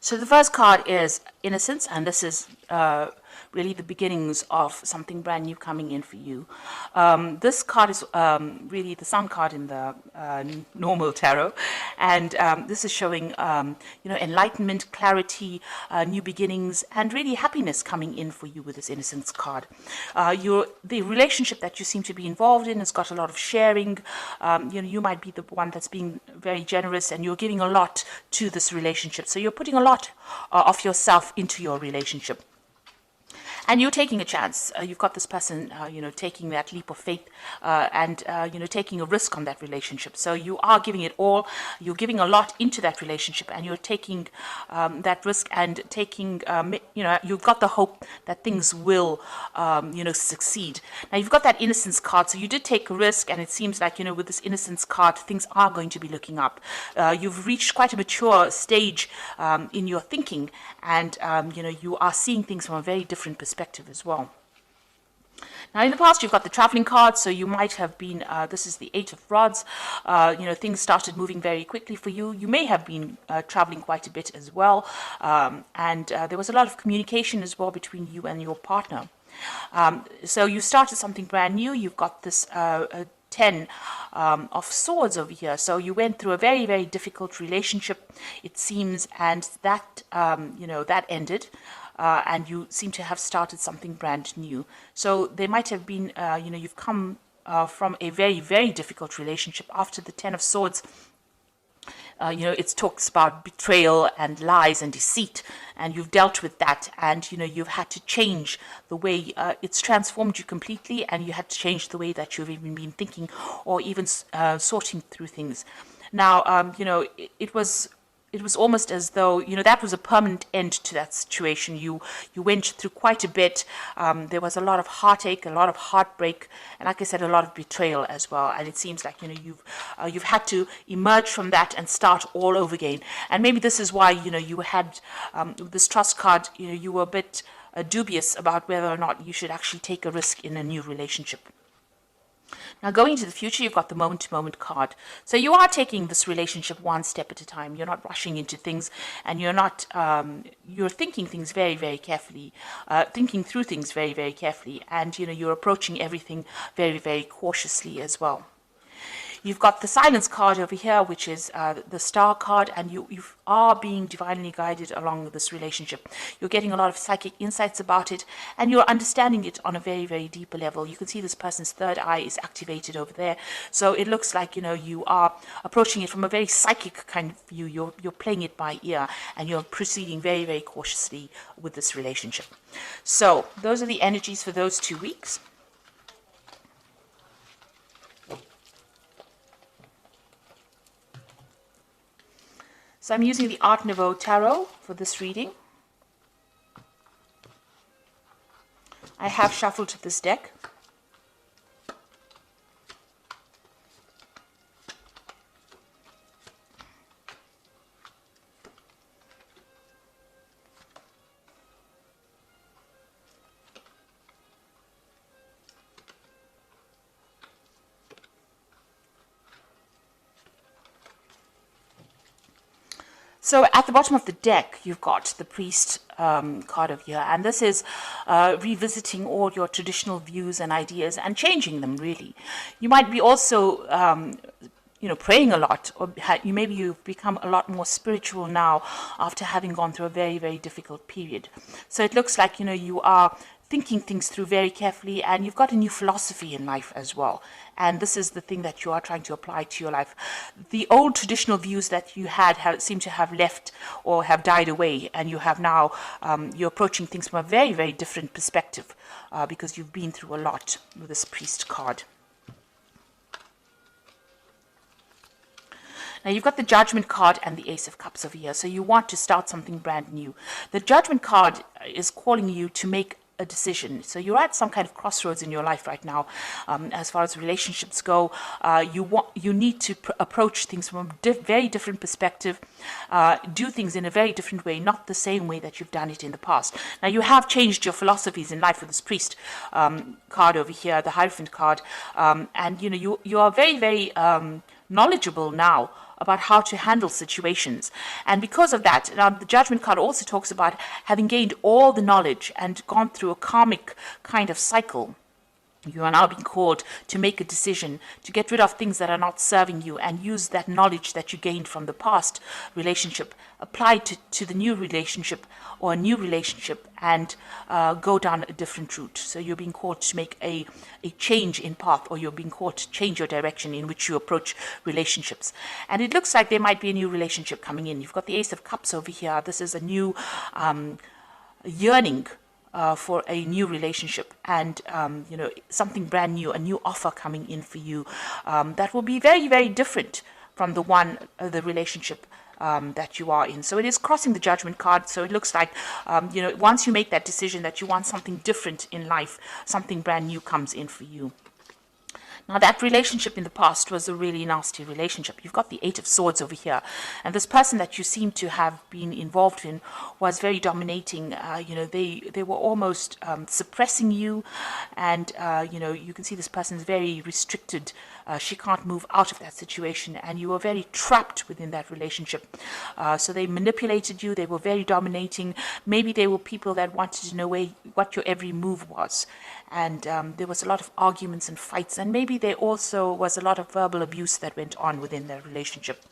So the first card is Innocence, and this is really the beginnings of something brand new coming in for you. This card is really the Sun card in the normal tarot, and this is showing enlightenment, clarity, new beginnings, and really happiness coming in for you with this Innocence card. The relationship that you seem to be involved in has got a lot of sharing. You might be the one that's being very generous, and you're giving a lot to this relationship. So you're putting a lot of yourself into your relationship. And you're taking a chance. You've got this person, taking that leap of faith and taking a risk on that relationship. So you are giving it all. You're giving a lot into that relationship, and you're taking that risk and taking, you've got the hope that things will, succeed. Now, you've got that Innocence card. So you did take a risk, and it seems like, with this Innocence card, things are going to be looking up. You've reached quite a mature stage in your thinking, and, you are seeing things from a very different perspective as well. Now, in the past, you've got the traveling card, so you might have been, this is the Eight of Rods, things started moving very quickly for you. You may have been traveling quite a bit as well, and there was a lot of communication as well between you and your partner. So you started something brand new. You've got this 10 of Swords over here. So you went through a very, very difficult relationship, it seems, and that, that ended. And you seem to have started something brand new. So there might have been, you've come from a very, very difficult relationship. After the 10 of Swords, it talks about betrayal and lies and deceit, and you've dealt with that, and you've had to change the way it's transformed you completely, and you had to change the way that you've even been thinking or even sorting through things. Now, it was almost as though, that was a permanent end to that situation. You went through quite a bit. There was a lot of heartache, a lot of heartbreak, and like I said, a lot of betrayal as well. And it seems like, you've had to emerge from that and start all over again. And maybe this is why, you had this Trust card, you were a bit dubious about whether or not you should actually take a risk in a new relationship. Now, going into the future, you've got the moment-to-moment card. So you are taking this relationship one step at a time. You're not rushing into things, and you're not, you're thinking things very, very carefully, thinking through things very, very carefully, and, you're approaching everything very, very cautiously as well. You've got the Silence card over here, which is the Star card, and you are being divinely guided along this relationship. You're getting a lot of psychic insights about it, and you're understanding it on a very, very deeper level. You can see this person's third eye is activated over there. So it looks like, you are approaching it from a very psychic kind of view. You're playing it by ear, and you're proceeding very, very cautiously with this relationship. So those are the energies for those 2 weeks. So I'm using the Art Nouveau Tarot for this reading. I have shuffled this deck. So at the bottom of the deck, you've got the Priest card over here, and this is revisiting all your traditional views and ideas and changing them, really. You might be also, praying a lot, or maybe you've become a lot more spiritual now after having gone through a very, very difficult period. So it looks like, you are thinking things through very carefully, and you've got a new philosophy in life as well. And this is the thing that you are trying to apply to your life. The old traditional views that you had seem to have left or have died away, and you have now, you're approaching things from a very, very different perspective because you've been through a lot with this Priest card. Now, you've got the Judgment card and the Ace of Cups over here, so you want to start something brand new. The Judgment card is calling you to make a decision. So you're at some kind of crossroads in your life right now. As far as relationships go, you need to approach things from a very different perspective, do things in a very different way, not the same way that you've done it in the past. Now, you have changed your philosophies in life with this Priest card over here, the Hierophant card, and you are very, very knowledgeable now about how to handle situations. And because of that, now the Judgment card also talks about having gained all the knowledge and gone through a karmic kind of cycle. You are now being called to make a decision, to get rid of things that are not serving you and use that knowledge that you gained from the past relationship, apply to the new relationship or a new relationship, and go down a different route. So you're being called to make a change in path, or you're being called to change your direction in which you approach relationships. And it looks like there might be a new relationship coming in. You've got the Ace of Cups over here. This is a new yearning for a new relationship, and something brand new, a new offer coming in for you that will be very, very different from the relationship that you are in. So it is crossing the Judgment card. So it looks like once you make that decision that you want something different in life, something brand new comes in for you. Now, that relationship in the past was a really nasty relationship. You've got the Eight of Swords over here. And this person that you seem to have been involved in was very dominating. They were almost suppressing you. And, you can see this person is very restricted. She can't move out of that situation. And you were very trapped within that relationship. So they manipulated you. They were very dominating. Maybe they were people that wanted to know what your every move was. And there was a lot of arguments and fights, and maybe there also was a lot of verbal abuse that went on within their relationship.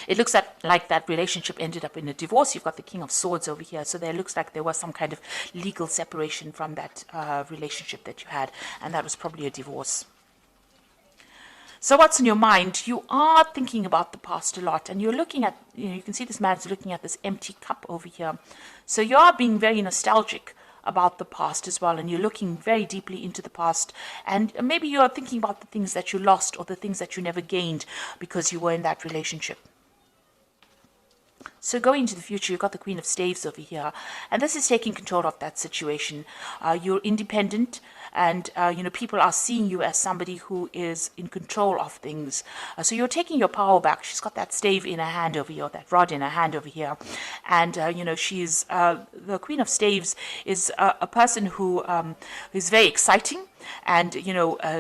It looks like that relationship ended up in a divorce. You've got the King of Swords over here, so there looks like there was some kind of legal separation from that relationship that you had, and that was probably a divorce. So what's in your mind? You are thinking about the past a lot, and you're looking at, you can see this man's looking at this empty cup over here. So you are being very nostalgic about the past as well, and you're looking very deeply into the past, and maybe you're thinking about the things that you lost or the things that you never gained because you were in that relationship. So going into the future, you've got the Queen of Staves over here, and this is taking control of that situation. You're independent, and people are seeing you as somebody who is in control of things. So you're taking your power back. She's got that stave in her hand over here, that rod in her hand over here, and she's the Queen of Staves is a person who is very exciting, and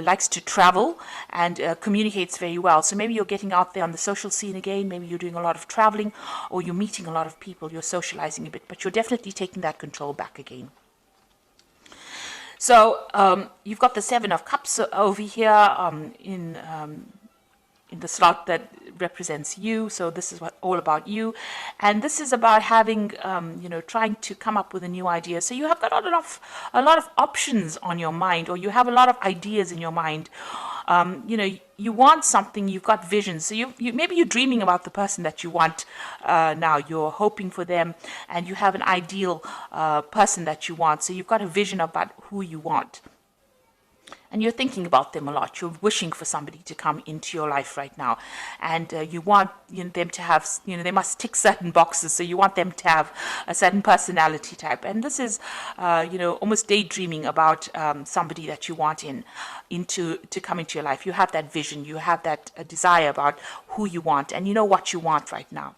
likes to travel and communicates very well. So maybe you're getting out there on the social scene again. Maybe you're doing a lot of traveling, or you're meeting a lot of people. You're socializing a bit, but you're definitely taking that control back again. So you've got the Seven of Cups over here in the slot that represents you. So this is all about you, and this is about having trying to come up with a new idea. So you have got a lot of options on your mind, or you have a lot of ideas in your mind. You want something, you've got visions. So you maybe you're dreaming about the person that you want now. You're hoping for them, and you have an ideal person that you want. So you've got a vision about who you want. And you're thinking about them a lot. You're wishing for somebody to come into your life right now. And you want them to have, they must tick certain boxes. So you want them to have a certain personality type. And this is, almost daydreaming about somebody that you want to come into your life. You have that vision. You have that desire about who you want. And you know what you want right now.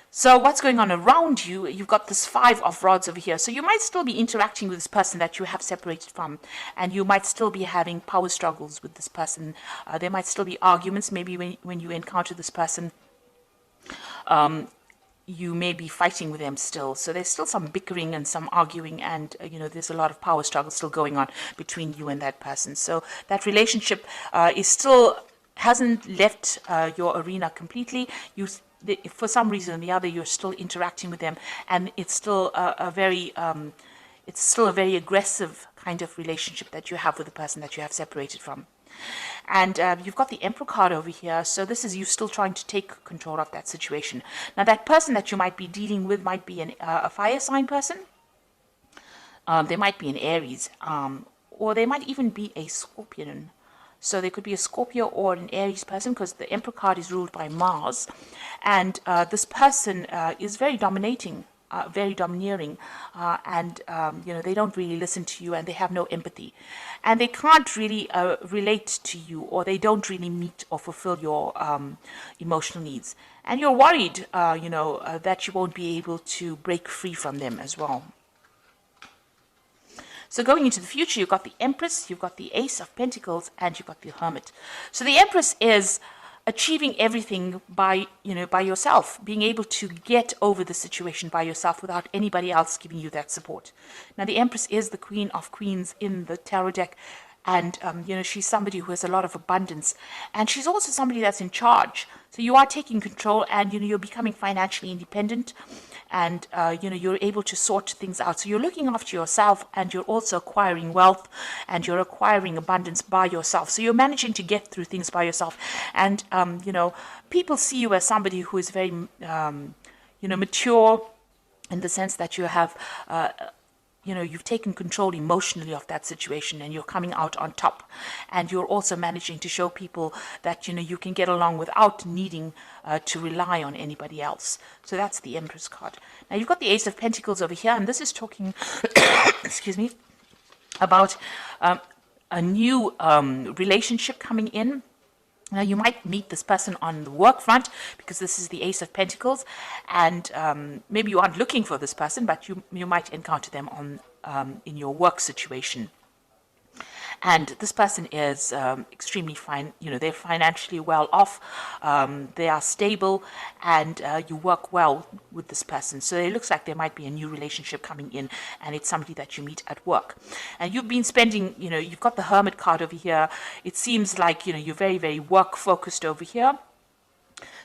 So what's going on around you? You've got this Five of Rods over here. So you might still be interacting with this person that you have separated from, and you might still be having power struggles with this person. There might still be arguments. Maybe when you encounter this person, you may be fighting with them still. So there's still some bickering and some arguing, and there's a lot of power struggle still going on between you and that person. So that relationship hasn't left your arena completely. For some reason or the other, you're still interacting with them, and it's still a very aggressive kind of relationship that you have with the person that you have separated from. And you've got the Emperor card over here, so this is you still trying to take control of that situation. Now, that person that you might be dealing with might be a fire sign person. They might be an Aries, or they might even be a Scorpion. So there could be a Scorpio or an Aries person, because the Emperor card is ruled by Mars. And this person is very dominating, very domineering, and they don't really listen to you, and they have no empathy. And they can't really relate to you, or they don't really meet or fulfill your emotional needs. And you're worried, that you won't be able to break free from them as well. So going into the future, you've got the Empress, you've got the Ace of Pentacles, and you've got the Hermit. So the Empress is achieving everything by, by yourself, being able to get over the situation by yourself without anybody else giving you that support. Now, the Empress is the Queen of Queens in the tarot deck, and she's somebody who has a lot of abundance, and she's also somebody that's in charge. So you are taking control, and you're becoming financially independent, and you're able to sort things out. So you're looking after yourself, and you're also acquiring wealth, and you're acquiring abundance by yourself. So you're managing to get through things by yourself, and people see you as somebody who is very mature, in the sense that you have you've taken control emotionally of that situation, and you're coming out on top. And you're also managing to show people that, you can get along without needing to rely on anybody else. So that's the Empress card. Now, you've got the Ace of Pentacles over here, and this is talking, excuse me, about a new relationship coming in. Now, you might meet this person on the work front, because this is the Ace of Pentacles, and maybe you aren't looking for this person, but you might encounter them on in your work situation. And this person is extremely fine. They're financially well off. They are stable, and you work well with this person. So it looks like there might be a new relationship coming in, and it's somebody that you meet at work. And you've been spending, you've got the Hermit card over here. It seems like, you're very, very work focused over here.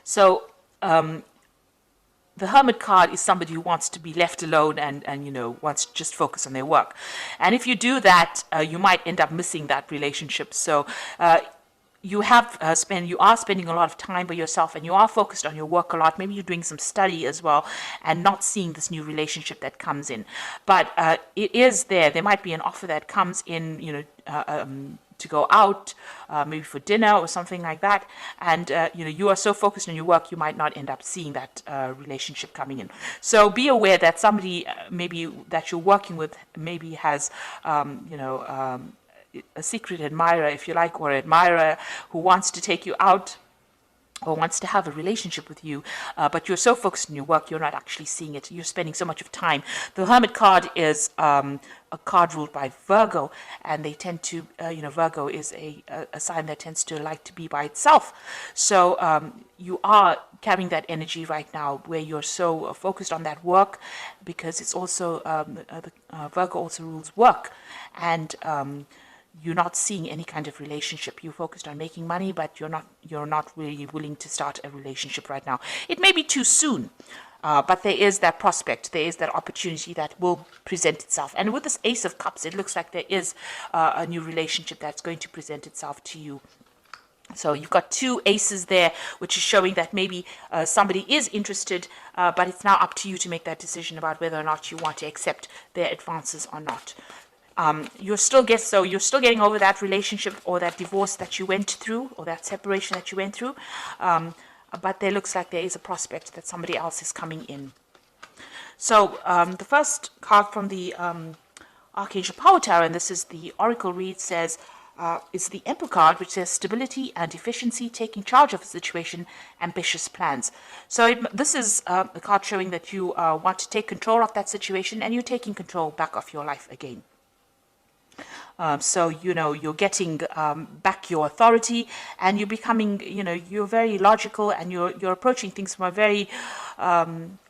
So, the Hermit card is somebody who wants to be left alone and wants to just focus on their work. And if you do that, you might end up missing that relationship. So you are spending a lot of time by yourself, and you are focused on your work a lot. Maybe you're doing some study as well, and not seeing this new relationship that comes in. But it is there. There might be an offer that comes in, to go out, maybe for dinner or something like that, and you are so focused on your work, you might not end up seeing that relationship coming in. So be aware that somebody maybe that you're working with maybe has a secret admirer, if you like, or admirer who wants to take you out or wants to have a relationship with you, but you're so focused on your work, you're not actually seeing it. You're spending so much of time. The Hermit card is a card ruled by Virgo, and they tend to, Virgo is a sign that tends to like to be by itself. So you are carrying that energy right now, where you're so focused on that work, because it's also, Virgo also rules work, and you're not seeing any kind of relationship. You're focused on making money, but you're not really willing to start a relationship right now. It may be too soon, but there is that prospect, there is that opportunity that will present itself. And with this Ace of Cups, it looks like there is a new relationship that's going to present itself to you. So you've got two aces there, which is showing that maybe somebody is interested, but it's now up to you to make that decision about whether or not you want to accept their advances or not. You're still getting over that relationship or that divorce that you went through, or that separation that you went through, but there looks like there is a prospect that somebody else is coming in. So the first card from the Archangel Power Tower, and this is the Oracle read, says it's the Emperor card, which says stability and efficiency, taking charge of a situation, ambitious plans. So this is a card showing that you want to take control of that situation, and you're taking control back of your life again. So, you're getting back your authority, and you're becoming, you're very logical, and you're approaching things from a very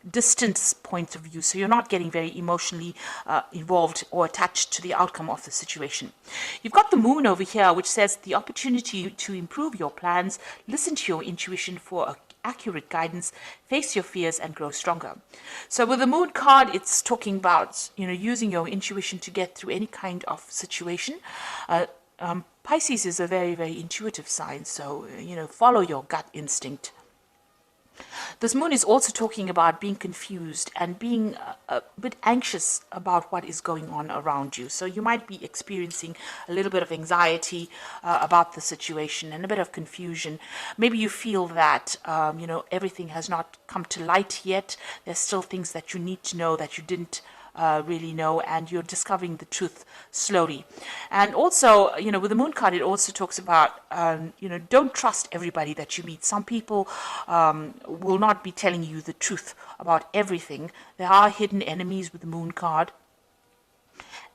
distant point of view. So you're not getting very emotionally involved or attached to the outcome of the situation. You've got the Moon over here, which says the opportunity to improve your plans, listen to your intuition for accurate guidance, face your fears, and grow stronger. So with the Moon card, it's talking about using your intuition to get through any kind of situation. Pisces is a very, very intuitive sign, so follow your gut instinct. This Moon is also talking about being confused and being a bit anxious about what is going on around you. So you might be experiencing a little bit of anxiety about the situation and a bit of confusion. Maybe you feel that, everything has not come to light yet. There's still things that you need to know that you didn't really know, and you're discovering the truth slowly. And also, with the Moon card, it also talks about, don't trust everybody that you meet. Some people will not be telling you the truth about everything. There are hidden enemies with the Moon card.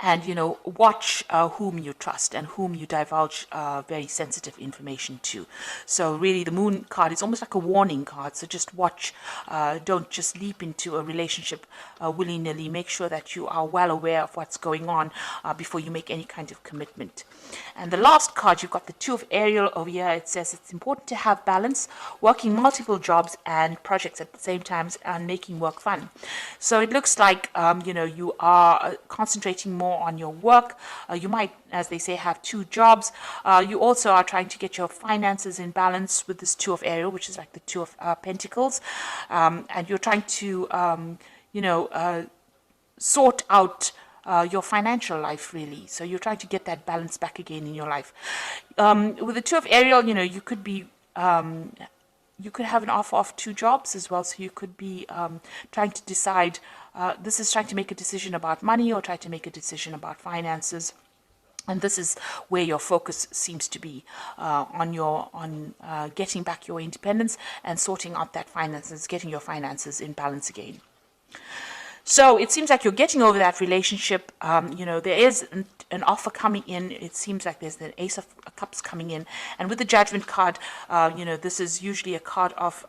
and watch whom you trust and whom you divulge very sensitive information to. So really the Moon card is almost like a warning card, so just watch. Don't just leap into a relationship willy-nilly. Make sure that you are well aware of what's going on before you make any kind of commitment. And the last card, you've got the Two of Ariel over here. It says it's important to have balance, working multiple jobs and projects at the same time, and making work fun. So it looks like you are concentrating more on your work. You might, as they say, have two jobs. You also are trying to get your finances in balance with this Two of Ariel, which is like the Two of Pentacles, and you're trying to sort out your financial life, really. So you're trying to get that balance back again in your life. With the Two of Ariel, you could be you could have an offer of two jobs as well. So you could be trying to decide. This is trying to make a decision about money, or try to make a decision about finances. And this is where your focus seems to be on getting back your independence and sorting out that finances, getting your finances in balance again. So it seems like you're getting over that relationship. There is an offer coming in. It seems like there's an Ace of Cups coming in. And with the Judgment card, this is usually a card of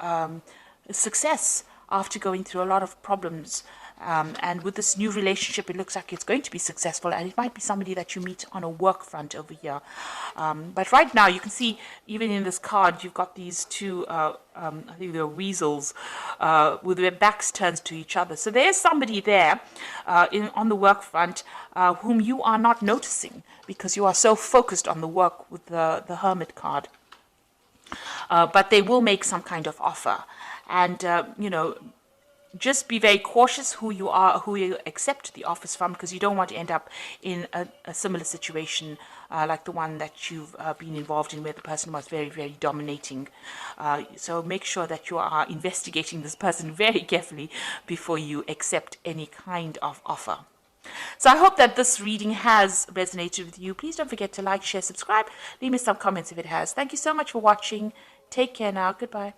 success after going through a lot of problems. And with this new relationship, it looks like it's going to be successful, and it might be somebody that you meet on a work front over here. But right now, you can see, even in this card, you've got these two, I think they're weasels, with their backs turned to each other. So there's somebody there on the work front whom you are not noticing because you are so focused on the work with the Hermit card. But they will make some kind of offer. And, just be very cautious who you accept the offers from, because you don't want to end up in a similar situation like the one that you've been involved in, where the person was very, very dominating. So make sure that you are investigating this person very carefully before you accept any kind of offer. So I hope that this reading has resonated with you. Please don't forget to like, share, subscribe. Leave me some comments if it has. Thank you so much for watching. Take care now. Goodbye.